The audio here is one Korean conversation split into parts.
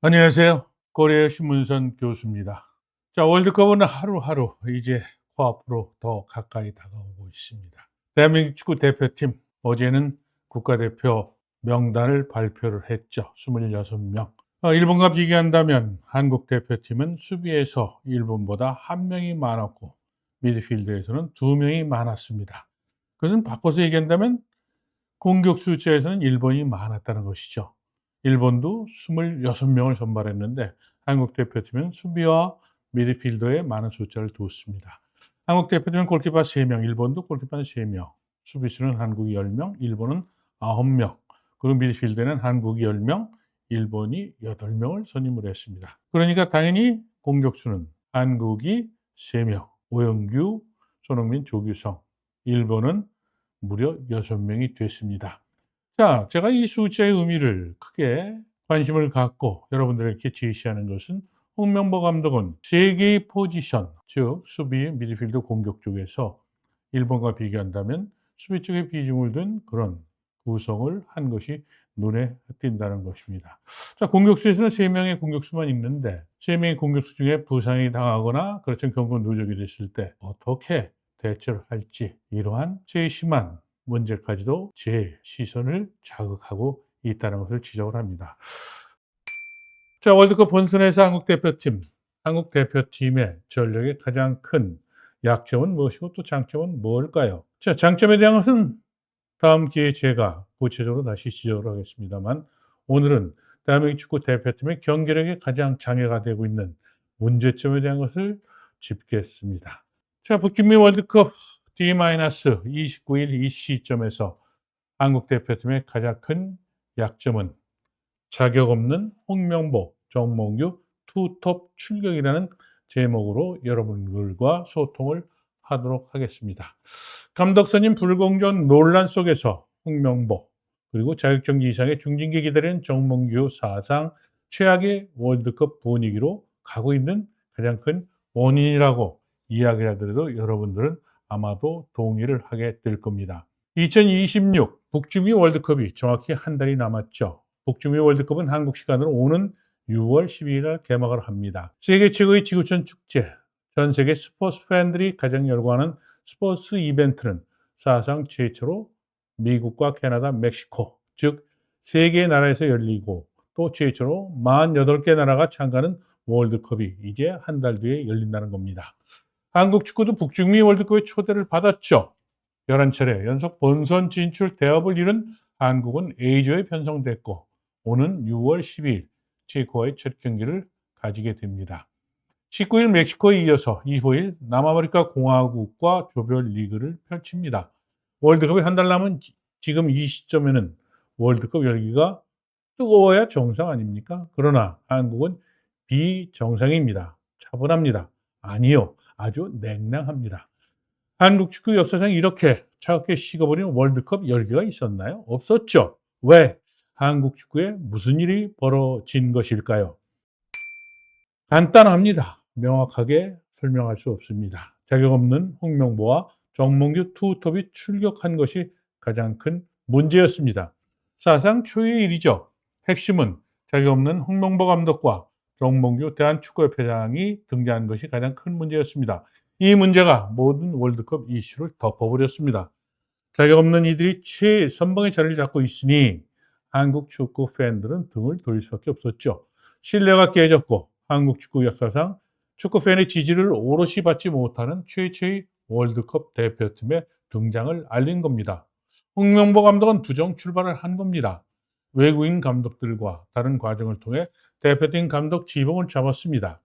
안녕하세요. 코리아 신문선 교수입니다. 자, 월드컵은 하루하루 이제 코앞으로 더 가까이 다가오고 있습니다. 대한민국 축구 대표팀 어제는 국가대표 명단을 발표를 했죠. 26명. 일본과 비교한다면 한국 대표팀은 수비에서 일본보다 한 명이 많았고 미드필드에서는 두 명이 많았습니다. 그것은 바꿔서 얘기한다면 공격 숫자에서는 일본이 많았다는 것이죠. 일본도 26명을 선발했는데 한국 대표팀은 수비와 미드필더에 많은 숫자를 두었습니다. 한국 대표팀은 골키퍼 3명, 일본도 골키퍼 3명, 수비수는 한국이 10명, 일본은 9명, 그리고 미드필더는 한국이 10명, 일본이 8명을 선임을 했습니다. 그러니까 당연히 공격수는 한국이 3명, 오영규, 손흥민, 조규성, 일본은 무려 6명이 됐습니다. 자, 제가 이 숫자의 의미를 크게 관심을 갖고 여러분들에게 제시하는 것은 홍명보 감독은 세 개의 포지션, 즉 수비, 미드필더, 공격 쪽에서 일본과 비교한다면 수비 쪽에 비중을 둔 그런 구성을 한 것이 눈에 띈다는 것입니다. 자, 공격수에서는 3명의 공격수만 있는데 3명의 공격수 중에 부상이 당하거나 그렇죠 경고 누적이 됐을 때 어떻게 대처를 할지 이러한 세심한 문제까지도 제 시선을 자극하고 있다는 것을 지적을 합니다. 자, 월드컵 본선에서 한국 대표팀의 전력의 가장 큰 약점은 무엇이고 또 장점은 뭘까요? 자, 장점에 대한 것은 다음 기회에 제가 구체적으로 다시 지적을 하겠습니다만 오늘은 대한민국 축구 대표팀의 경기력에 가장 장애가 되고 있는 문제점에 대한 것을 짚겠습니다. 자, 북중미 월드컵 D-29일 이 시점에서 한국 대표팀의 가장 큰 약점은 자격 없는 홍명보, 정몽규 투톱 출격이라는 제목으로 여러분들과 소통을 하도록 하겠습니다. 감독 선임 불공정 논란 속에서 홍명보 그리고 자격정지 이상의 중징계 기다리는 정몽규 사상 최악의 월드컵 분위기로 가고 있는 가장 큰 원인이라고 이야기를 하더라도 여러분들은 아마도 동의를 하게 될 겁니다. 2026 북중미 월드컵이 정확히 한 달이 남았죠. 북중미 월드컵은 한국 시간으로 오는 6월 12일 날 개막을 합니다. 세계 최고의 지구촌 축제, 전 세계 스포츠 팬들이 가장 열광하는 스포츠 이벤트는 사상 최초로 미국과 캐나다, 멕시코, 즉 3개의 나라에서 열리고 또 최초로 48개 나라가 참가하는 월드컵이 이제 한 달 뒤에 열린다는 겁니다. 한국 축구도 북중미 월드컵에 초대를 받았죠. 11차례 연속 본선 진출 대업을 이룬 한국은 A조에 편성됐고 오는 6월 12일 체코와의 첫 경기를 가지게 됩니다. 19일 멕시코에 이어서 25일 남아메리카 공화국과 조별 리그를 펼칩니다. 월드컵이 한 달 남은 지금 이 시점에는 월드컵 열기가 뜨거워야 정상 아닙니까? 그러나 한국은 비정상입니다. 차분합니다. 아니요. 아주 냉랭합니다. 한국 축구 역사상 이렇게 차갑게 식어버린 월드컵 열기가 있었나요? 없었죠. 왜? 한국 축구에 무슨 일이 벌어진 것일까요? 간단합니다. 명확하게 설명할 수 없습니다. 자격 없는 홍명보와 정몽규 투톱이 출격한 것이 가장 큰 문제였습니다. 사상 초유의 일이죠. 핵심은 자격 없는 홍명보 감독과 정몽규 대한축구협회장이 등장한 것이 가장 큰 문제였습니다. 이 문제가 모든 월드컵 이슈를 덮어버렸습니다. 자격 없는 이들이 최선봉의 자리를 잡고 있으니 한국 축구 팬들은 등을 돌릴 수밖에 없었죠. 신뢰가 깨졌고 한국 축구 역사상 축구 팬의 지지를 오롯이 받지 못하는 최초의 월드컵 대표팀의 등장을 알린 겁니다. 홍명보 감독은 부정 출발을 한 겁니다. 외국인 감독들과 다른 과정을 통해 대표팀 감독 지봉을 잡았습니다.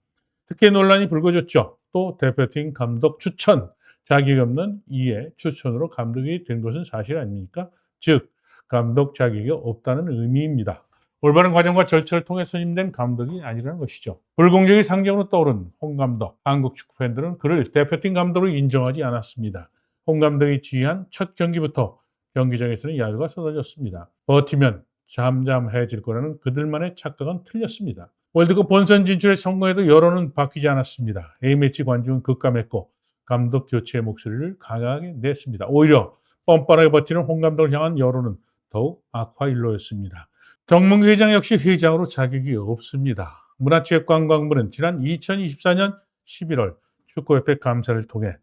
특혜 논란이 불거졌죠. 또 대표팀 감독 추천, 자격이 없는 이의 추천으로 감독이 된 것은 사실 아닙니까? 즉, 감독 자격이 없다는 의미입니다. 올바른 과정과 절차를 통해 선임된 감독이 아니라는 것이죠. 불공정의 상징으로 떠오른 홍 감독, 한국 축구 팬들은 그를 대표팀 감독으로 인정하지 않았습니다. 홍 감독이 지휘한 첫 경기부터 경기장에서는 야유가 쏟아졌습니다. 버티면 잠잠해질 거라는 그들만의 착각은 틀렸습니다. 월드컵 본선 진출에 성공해도 여론은 바뀌지 않았습니다. A매치 관중은 급감했고 감독 교체의 목소리를 강하게 냈습니다. 오히려 뻔뻔하게 버티는 홍 감독을 향한 여론은 더욱 악화일로였습니다. 정문기 회장 역시 회장으로 자격이 없습니다. 문화체육관광부는 지난 2024년 11월 축구협회 감사를 통해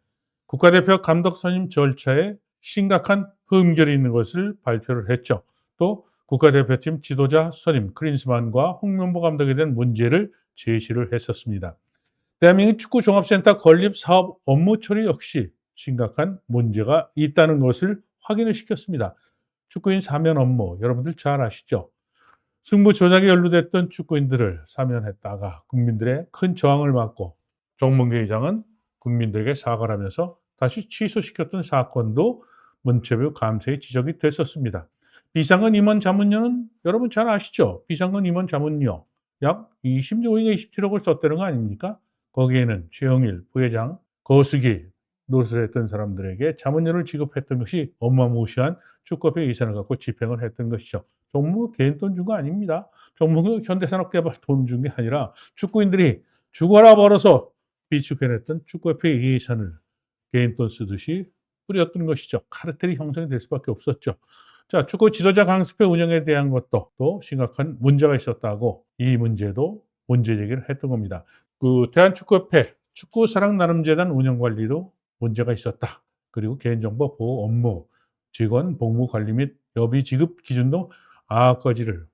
국가대표 감독 선임 절차에 심각한 흠결이 있는 것을 발표를 했죠. 또 국가대표팀 지도자 선임 크린스만과 홍명보 감독에 대한 문제를 제시를 했었습니다. 대한민국 축구종합센터 건립 사업 업무 처리 역시 심각한 문제가 있다는 것을 확인을 시켰습니다. 축구인 사면 업무 여러분들 잘 아시죠? 승부 조작에 연루됐던 축구인들을 사면했다가 국민들의 큰 저항을 받고 정몽규 회장은 국민들에게 사과를 하면서 다시 취소시켰던 사건도 문체부 감사에 지적이 됐었습니다. 비상근 임원 자문료는 여러분 잘 아시죠? 비상근 임원 자문료 약 26억인가 27억을 썼다는 거 아닙니까? 거기에는 최영일 부회장, 거수기 노릇을 했던 사람들에게 자문료를 지급했던 것이 어마무시한 축구협회 예산을 갖고 집행을 했던 것이죠. 정부 개인 돈 준 거 아닙니다. 정부가 현대산업개발 돈 준 게 아니라 축구인들이 죽어라 벌어서 비축해냈던 축구협회 예산을 개인 돈 쓰듯이 뿌렸던 것이죠. 카르텔이 형성이 될 수밖에 없었죠. 자, 축구 지도자 강습회 운영에 대한 것도 또 심각한 문제가 있었다고 이 문제도 문제 제기를 했던 겁니다. 대한축구협회 축구사랑나눔재단 운영관리도 문제가 있었다. 그리고 개인정보 보호 업무, 직원 복무 관리 및 여비 지급 기준도 아까지를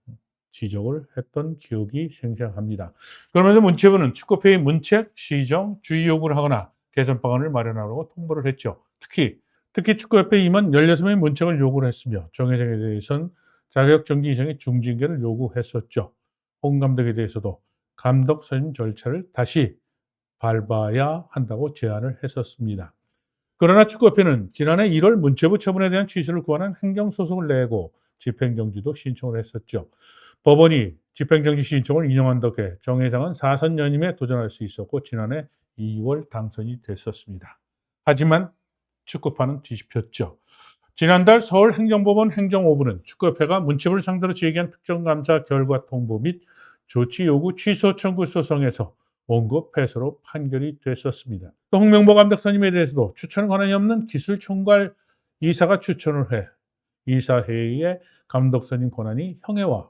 지적을 했던 기억이 생생합니다. 그러면서 문체부는 축구협회의 문책, 시정, 주의 요구를 하거나 개선 방안을 마련하라고 통보를 했죠. 특히 축구협회 임원 16명의 문책을 요구를 했으며 정회장에 대해서는 자격정지 이상의 중징계를 요구했었죠. 홍 감독에 대해서도 감독 선임 절차를 다시 밟아야 한다고 제안을 했었습니다. 그러나 축구협회는 지난해 1월 문체부 처분에 대한 취소를 구하는 행정소송을 내고 집행정지도 신청을 했었죠. 법원이 집행정지 신청을 인용한 덕에 정 회장은 사선 연임에 도전할 수 있었고 지난해 2월 당선이 됐었습니다. 하지만 축구판은 뒤집혔죠. 지난달 서울행정법원 행정오부는 축구협회가 문체부를 상대로 제기한 특정감사 결과 통보 및 조치 요구 취소 청구 소송에서 원고 패소로 판결이 됐었습니다. 또 홍명보 감독 선임에 대해서도 추천 권한이 없는 기술총괄 이사가 추천을 해 이사회의의 감독 선임 권한이 형해와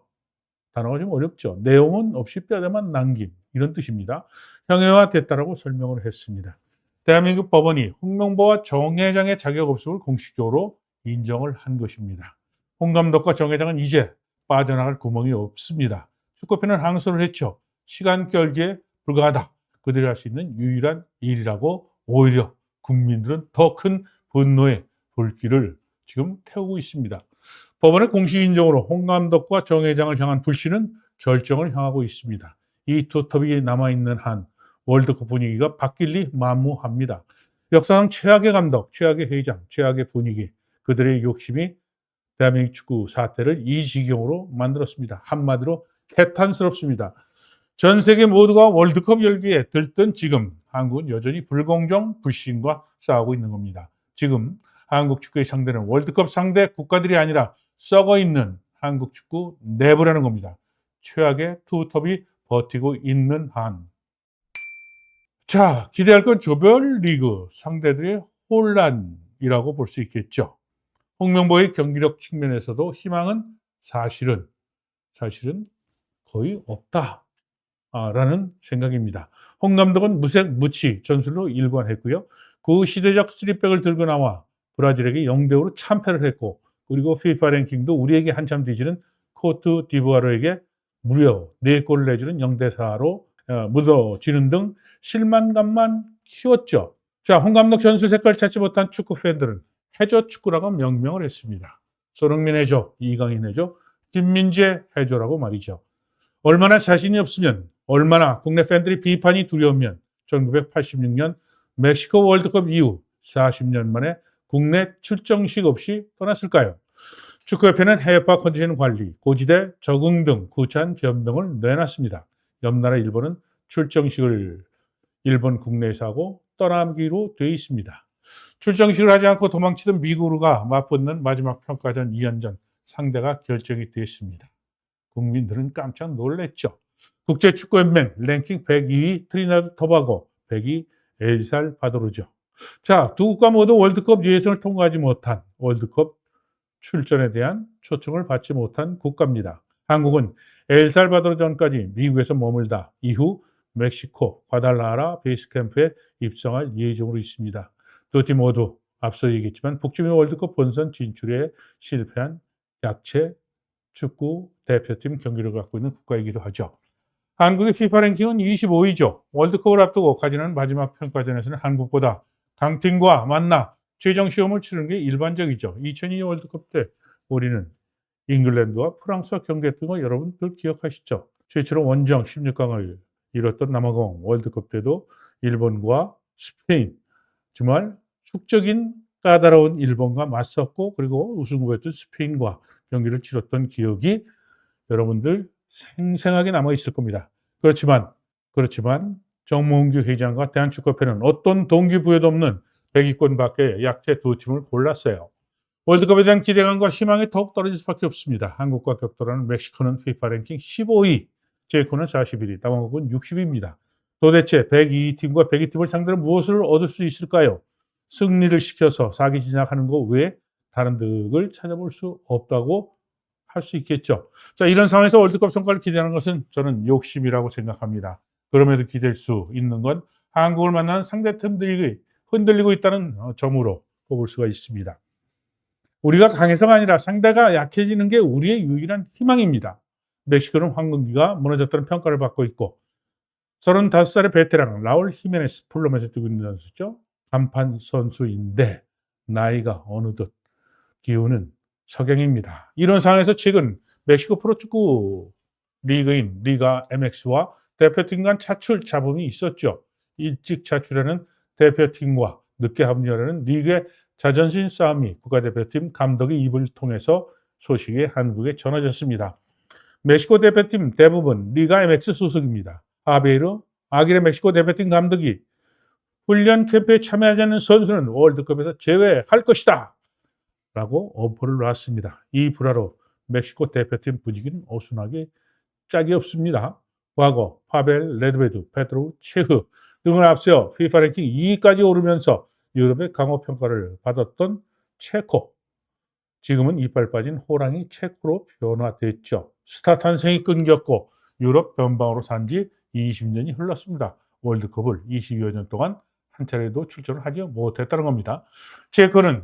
단어가 좀 어렵죠. 내용은 없이 뼈대만 남긴 이런 뜻입니다. 형해화됐다라고 설명을 했습니다. 대한민국 법원이 홍명보와 정 회장의 자격 없음을 공식적으로 인정을 한 것입니다. 홍 감독과 정 회장은 이제 빠져나갈 구멍이 없습니다. 축구협회는 항소를 했죠. 시간 끌기에 불과하다. 그들이 할 수 있는 유일한 일이라고 오히려 국민들은 더 큰 분노의 불길을 지금 태우고 있습니다. 법원의 공식 인정으로 홍 감독과 정 회장을 향한 불신은 결정을 향하고 있습니다. 이 투톱이 남아있는 한 월드컵 분위기가 바뀔 리 만무합니다. 역사상 최악의 감독, 최악의 회장, 최악의 분위기, 그들의 욕심이 대한민국 축구 사태를 이 지경으로 만들었습니다. 한마디로 개탄스럽습니다. 전 세계 모두가 월드컵 열기에 들뜬 지금 한국은 여전히 불공정, 불신과 싸우고 있는 겁니다. 지금 한국 축구의 상대는 월드컵 상대 국가들이 아니라 썩어있는 한국 축구 내부라는 겁니다. 최악의 투톱이 버티고 있는 한. 자, 기대할 건 조별리그 상대들의 혼란이라고 볼 수 있겠죠. 홍명보의 경기력 측면에서도 희망은 사실은 거의 없다라는 생각입니다. 홍 감독은 무색 무치 전술로 일관했고요. 그 시대적 3백을 들고 나와 브라질에게 0대5로 참패를 했고 그리고 FIFA 랭킹도 우리에게 한참 뒤지는 코트 디부아르에게 무려 4골을 내주는 0대4로 묻어지는 등 실망감만 키웠죠. 자, 홍 감독 전술 색깔을 찾지 못한 축구 팬들은 해저 축구라고 명명을 했습니다. 손흥민 해저, 이강인 해저, 김민재 해저라고 말이죠. 얼마나 자신이 없으면, 얼마나 국내 팬들이 비판이 두려우면 1986년 멕시코 월드컵 이후 40년 만에 국내 출정식 없이 떠났을까요? 축구협회는 해외파 컨디션 관리, 고지대 적응 등 구차한 변명을 내놨습니다. 옆나라 일본은 출정식을 일본 국내에서 하고 떠나기로 되어 있습니다. 출정식을 하지 않고 도망치던 미국과 맞붙는 마지막 평가전 2연전 상대가 결정이 됐습니다. 국민들은 깜짝 놀랐죠. 국제축구연맹 랭킹 102위 트리나드 토바고, 100위 엘살바도르죠. 자, 두 국가 모두 월드컵 예선을 통과하지 못한 월드컵 출전에 대한 초청을 받지 못한 국가입니다. 한국은 엘살바도르전까지 미국에서 머물다 이후 멕시코 과달라하라 베이스캠프에 입성할 예정으로 있습니다. 두 팀 모두 앞서 얘기했지만 북중미 월드컵 본선 진출에 실패한 약체 축구 대표팀 경기를 갖고 있는 국가이기도 하죠. 한국의 FIFA 랭킹은 25위죠. 월드컵을 앞두고 가지는 마지막 평가전에서는 한국보다 강팀과 만나 최종 시험을 치르는 게 일반적이죠. 2002 월드컵 때 우리는 잉글랜드와 프랑스와 경기했던 거 여러분들 기억하시죠? 최초로 원정 16강을 이뤘던 남아공 월드컵 때도 일본과 스페인, 정말 축적인 까다로운 일본과 맞섰고 그리고 우승 후보였던 스페인과 경기를 치렀던 기억이 여러분들 생생하게 남아 있을 겁니다. 그렇지만 정몽규 회장과 대한축구협회는 어떤 동기부여도 없는 100위권 밖에 약체 두 팀을 골랐어요. 월드컵에 대한 기대감과 희망이 더욱 떨어질 수밖에 없습니다. 한국과 격돌하는 멕시코는 FIFA 랭킹 15위, 제코는 41위, 남아공은 60위입니다. 도대체 102팀과 102팀을 상대로 무엇을 얻을 수 있을까요? 승리를 시켜서 사기 진학하는 것 외에 다른 득을 찾아볼 수 없다고 할 수 있겠죠. 자, 이런 상황에서 월드컵 성과를 기대하는 것은 저는 욕심이라고 생각합니다. 그럼에도 기댈 수 있는 건 한국을 만나는 상대팀들이 흔들리고 있다는 점으로 뽑을 수가 있습니다. 우리가 강해서가 아니라 상대가 약해지는 게 우리의 유일한 희망입니다. 멕시코는 황금기가 무너졌다는 평가를 받고 있고 35살의 베테랑 라울 히메네스 풀럼에서 뛰고 있는 선수죠. 간판 선수인데 나이가 어느덧 기우는 석양입니다. 이런 상황에서 최근 멕시코 프로축구 리그인 리가 MX와 대표팀 간 차출 잡음이 있었죠. 일찍 차출하는 대표팀과 늦게 합류하는 리그의 자존심 싸움이 국가대표팀 감독의 입을 통해서 소식이 한국에 전해졌습니다. 멕시코 대표팀 대부분 리가 MX 소속입니다. 아베이로 아기레 멕시코 대표팀 감독이 훈련 캠프에 참여하지 않는 선수는 월드컵에서 제외할 것이다 라고 엄포를 놨습니다. 이 불화로 멕시코 대표팀 분위기는 어수선하게 짝이 없습니다. 과거 파벨 레드베드, 페드로 체흐 등을 앞세워 FIFA 랭킹 2위까지 오르면서 유럽의 강호 평가를 받았던 체코, 지금은 이빨 빠진 호랑이 체코로 변화됐죠. 스타 탄생이 끊겼고 유럽 변방으로 산 지 20년이 흘렀습니다. 월드컵을 20여 년 동안 한 차례도 출전을 하지 못했다는 겁니다. 체코는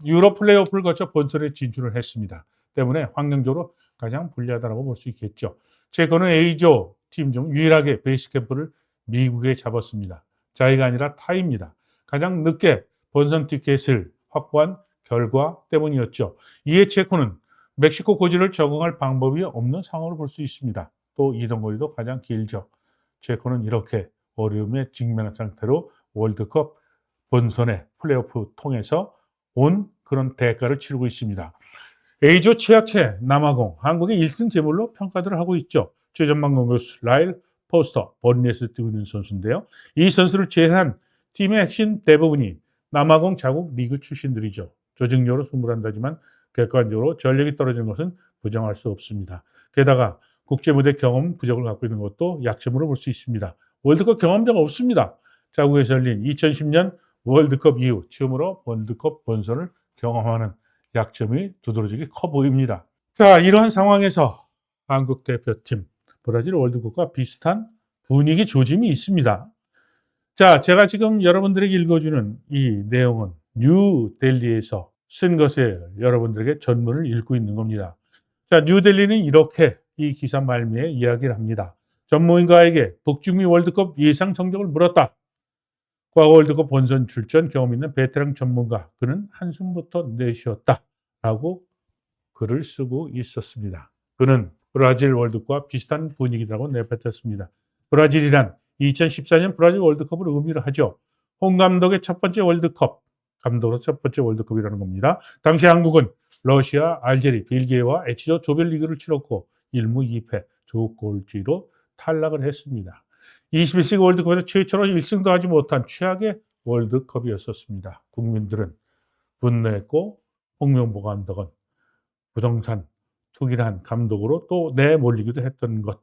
유럽 플레이오프를 거쳐 본선에 진출을 했습니다. 때문에 환경적으로 가장 불리하다고 볼 수 있겠죠. 체코는 A조 팀 중 유일하게 베이스 캠프를 미국에 잡았습니다. 자의가 아니라 타입니다. 가장 늦게 본선 티켓을 확보한 결과 때문이었죠. 이에 체코는 멕시코 고지를 적응할 방법이 없는 상황으로 볼 수 있습니다. 또 이동거리도 가장 길죠. 체코는 이렇게 어려움에 직면한 상태로 월드컵 본선의 플레이오프 통해서 온 그런 대가를 치르고 있습니다. A조 최약체 남아공, 한국의 1승 제물로 평가들을 하고 있죠. 최전방 공격수 라일 포스터, 버리에서 뛰고 있는 선수인데요. 이 선수를 제외한 팀의 핵심 대부분이 남아공 자국 리그 출신들이죠. 조직력으로 승부를 한다지만 객관적으로 전력이 떨어지는 것은 부정할 수 없습니다. 게다가 국제무대 경험 부족을 갖고 있는 것도 약점으로 볼 수 있습니다. 월드컵 경험자가 없습니다. 자국에서 열린 2010년 월드컵 이후 처음으로 월드컵 본선을 경험하는 약점이 두드러지게 커 보입니다. 자, 이러한 상황에서 한국 대표팀 브라질 월드컵과 비슷한 분위기 조짐이 있습니다. 자, 제가 지금 여러분들에게 읽어주는 이 내용은 뉴델리에서 쓴 것에 여러분들에게 전문을 읽고 있는 겁니다. 자, 뉴델리는 이렇게 이 기사 말미에 이야기를 합니다. 전문가에게 북중미 월드컵 예상 성적을 물었다. 과거 월드컵 본선 출전 경험 있는 베테랑 전문가, 그는 한숨부터 내쉬었다 라고 글을 쓰고 있었습니다. 그는 브라질 월드컵과 비슷한 분위기라고 내뱉었습니다. 브라질이란 2014년 브라질 월드컵을 의미를 하죠. 홍 감독의 첫 번째 월드컵, 감독으로 첫 번째 월드컵이라는 겁니다. 당시 한국은 러시아, 알제리, 벨기에와 H조 조별리그를 치렀고 1무 2패, 조꼴찌로 탈락을 했습니다. 21세기 월드컵에서 최초로 1승도 하지 못한 최악의 월드컵이었었습니다. 국민들은 분노했고 홍명보 감독은 부동산 투기를 한 감독으로 또 내몰리기도 했던 것.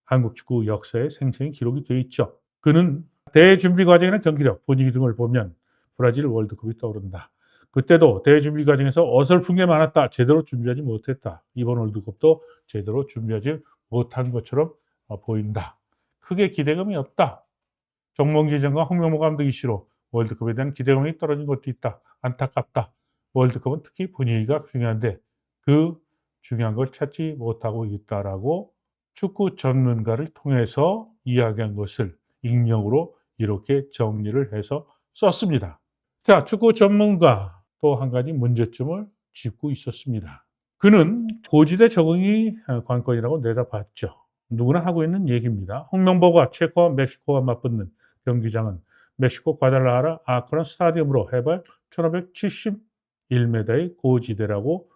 한국 축구 역사에 생생히 기록이 되어 있죠. 그는 대준비 과정이나 경기력, 분위기 등을 보면 브라질 월드컵이 떠오른다. 그때도 대회 준비 과정에서 어설픈 게 많았다. 제대로 준비하지 못했다. 이번 월드컵도 제대로 준비하지 못한 것처럼 보인다. 크게 기대감이 없다. 정몽기 장과 홍명보 감독 이슈로 월드컵에 대한 기대감이 떨어진 것도 있다. 안타깝다. 월드컵은 특히 분위기가 중요한데 그 중요한 걸 찾지 못하고 있다라고 축구 전문가를 통해서 이야기한 것을 익명으로 이렇게 정리를 해서 썼습니다. 자, 축구 전문가 또 한 가지 문제점을 짚고 있었습니다. 그는 고지대 적응이 관건이라고 내다봤죠. 누구나 하고 있는 얘기입니다. 홍명보가 체코와 멕시코와 맞붙는 경기장은 멕시코 과달라하라 아크론 스타디움으로 해발 1571m의 고지대라고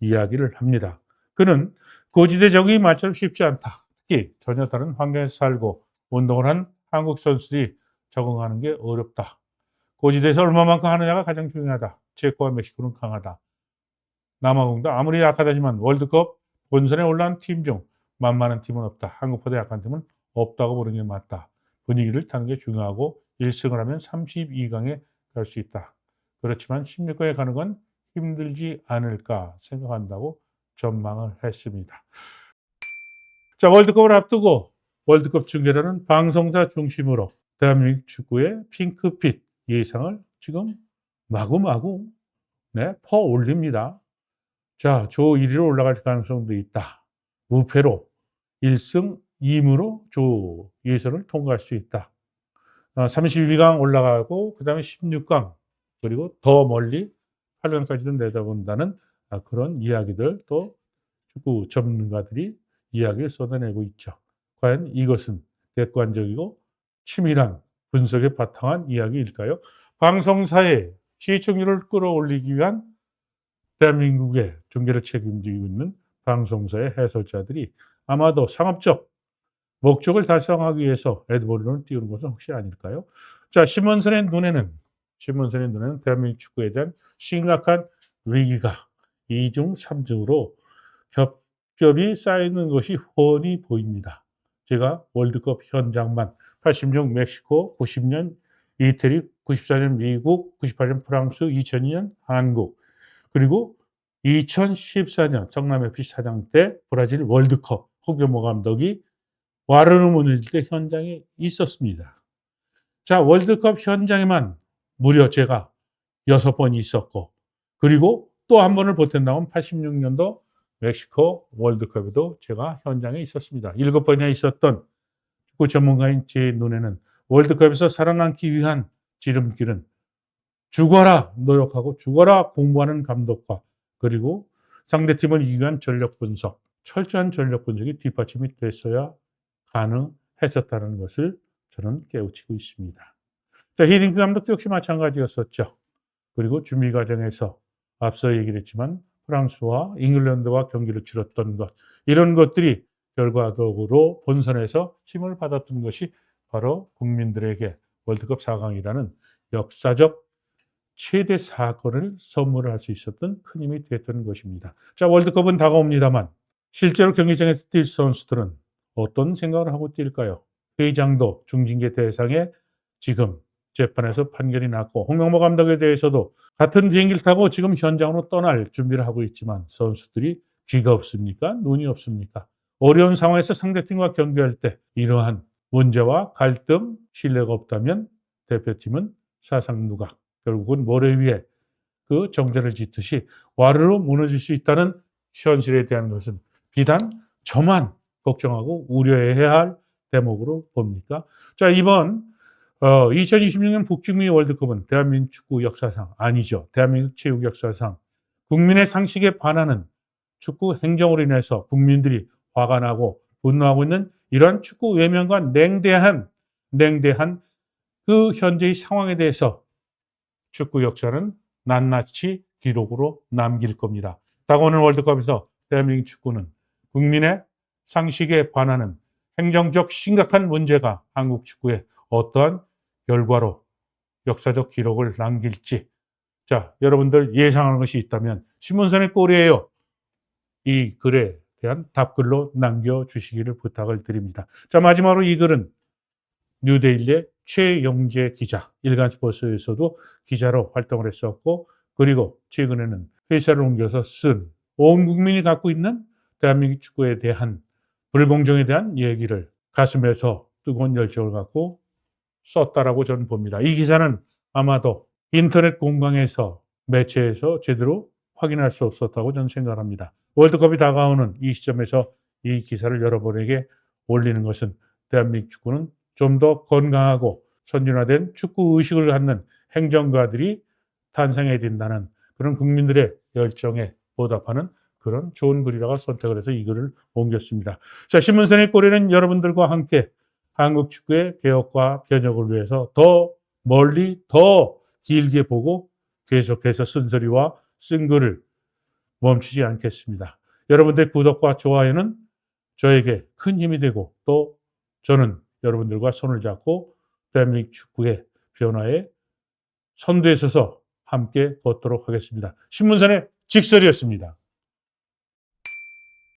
이야기를 합니다. 그는 고지대 적응이 말처럼 쉽지 않다. 특히 전혀 다른 환경에서 살고 운동을 한 한국 선수들이 적응하는 게 어렵다. 고지대에서 얼마만큼 하느냐가 가장 중요하다. 체코와 멕시코는 강하다. 남아공도 아무리 약하다지만 월드컵 본선에 올라온 팀 중 만만한 팀은 없다. 한국보다 약한 팀은 없다고 보는 게 맞다. 분위기를 타는 게 중요하고 1승을 하면 32강에 갈 수 있다. 그렇지만 16강에 가는 건 힘들지 않을까 생각한다고 전망을 했습니다. 자, 월드컵을 앞두고 월드컵 중계라는 방송사 중심으로 대한민국 축구의 핑크빛 예상을 지금 마구마구 퍼올립니다. 자, 조 1위로 올라갈 가능성도 있다. 무패로 1승 2무로 조 예선을 통과할 수 있다. 32강 올라가고 그다음에 16강 그리고 더 멀리 8강까지도 내다본다는 그런 이야기들 또 축구 전문가들이 이야기를 쏟아내고 있죠. 과연 이것은 객관적이고 치밀한 분석에 바탕한 이야기일까요? 방송사의 시청률을 끌어올리기 위한 대한민국의 중계를 책임지고 있는 방송사의 해설자들이 아마도 상업적 목적을 달성하기 위해서 애드버런을 띄우는 것은 혹시 아닐까요? 자, 신문선의 눈에는 대한민국 축구에 대한 심각한 위기가 2중, 3중으로 겹겹이 쌓이는 것이 훤히 보입니다. 제가 월드컵 현장만 80년 멕시코, 90년 이태리, 94년 미국, 98년 프랑스, 2002년 한국, 그리고 2014년 성남FC 사장 때 브라질 월드컵 홍명보 감독이 와르르 무너질 때 현장에 있었습니다. 자, 월드컵 현장에만 무려 제가 6번 있었고 그리고 또 한 번을 보탠다면 86년도 멕시코 월드컵에도 제가 현장에 있었습니다. 7번이나 있었던 축구 전문가인 제 눈에는 월드컵에서 살아남기 위한 지름길은 죽어라 노력하고 죽어라 공부하는 감독과 그리고 상대팀을 이기기 위한 전력 분석, 철저한 전력 분석이 뒷받침이 됐어야 가능했었다는 것을 저는 깨우치고 있습니다. 자, 히딩크 감독도 역시 마찬가지였었죠. 그리고 준비 과정에서 앞서 얘기를 했지만 프랑스와 잉글랜드와 경기를 치렀던 것, 이런 것들이 결과적으로 본선에서 힘을 받았던 것이 바로 국민들에게 월드컵 4강이라는 역사적 최대 사건을 선물을 할 수 있었던 큰 힘이 됐던 것입니다. 자, 월드컵은 다가옵니다만 실제로 경기장에서 뛸 선수들은 어떤 생각을 하고 뛸까요? 회장도 중징계 대상에 지금 재판에서 판결이 났고 홍명보 감독에 대해서도 같은 비행기를 타고 지금 현장으로 떠날 준비를 하고 있지만 선수들이 귀가 없습니까? 눈이 없습니까? 어려운 상황에서 상대팀과 경기할 때 이러한 문제와 갈등, 신뢰가 없다면 대표팀은 사상누각, 결국은 모래 위에 그 정자를 짓듯이 와르르 무너질 수 있다는 현실에 대한 것은 비단 저만 걱정하고 우려해야 할 대목으로 봅니까? 자, 이번 2026년 북중미 월드컵은 대한민국 축구 역사상 아니죠. 대한민국 체육 역사상 국민의 상식에 반하는 축구 행정으로 인해서 국민들이 화가 나고 분노하고 있는 이러한 축구 외면과 냉대한 그 현재의 상황에 대해서 축구 역사는 낱낱이 기록으로 남길 겁니다. 다가오는 월드컵에서 대한민국 축구는 국민의 상식에 반하는 행정적 심각한 문제가 한국 축구에 어떠한 결과로 역사적 기록을 남길지, 자, 여러분들 예상하는 것이 있다면 신문선의 꼴이에요. 이 글에 대한 답글로 남겨주시기를 부탁을 드립니다. 자, 마지막으로 이 글은 뉴데일리의 최영재 기자, 일간스포츠에서도 기자로 활동을 했었고 그리고 최근에는 회사를 옮겨서 쓴 온 국민이 갖고 있는 대한민국 축구에 대한 불공정에 대한 얘기를 가슴에서 뜨거운 열정을 갖고 썼다라고 저는 봅니다. 이 기사는 아마도 인터넷 공방에서 매체에서 제대로 확인할 수 없었다고 저는 생각합니다. 월드컵이 다가오는 이 시점에서 이 기사를 여러분에게 올리는 것은 대한민국 축구는 좀 더 건강하고 선진화된 축구 의식을 갖는 행정가들이 탄생해야 된다는 그런 국민들의 열정에 보답하는 그런 좋은 글이라고 선택을 해서 이 글을 옮겼습니다. 자, 신문선의 꼬리는 여러분들과 함께 한국 축구의 개혁과 변혁을 위해서 더 멀리 더 길게 보고 계속해서 쓴소리와 쓴 글을 멈추지 않겠습니다. 여러분들의 구독과 좋아요는 저에게 큰 힘이 되고 또 저는 여러분들과 손을 잡고 대한민국 축구의 변화에 선두에 서서 함께 걷도록 하겠습니다. 신문선의 직설이었습니다.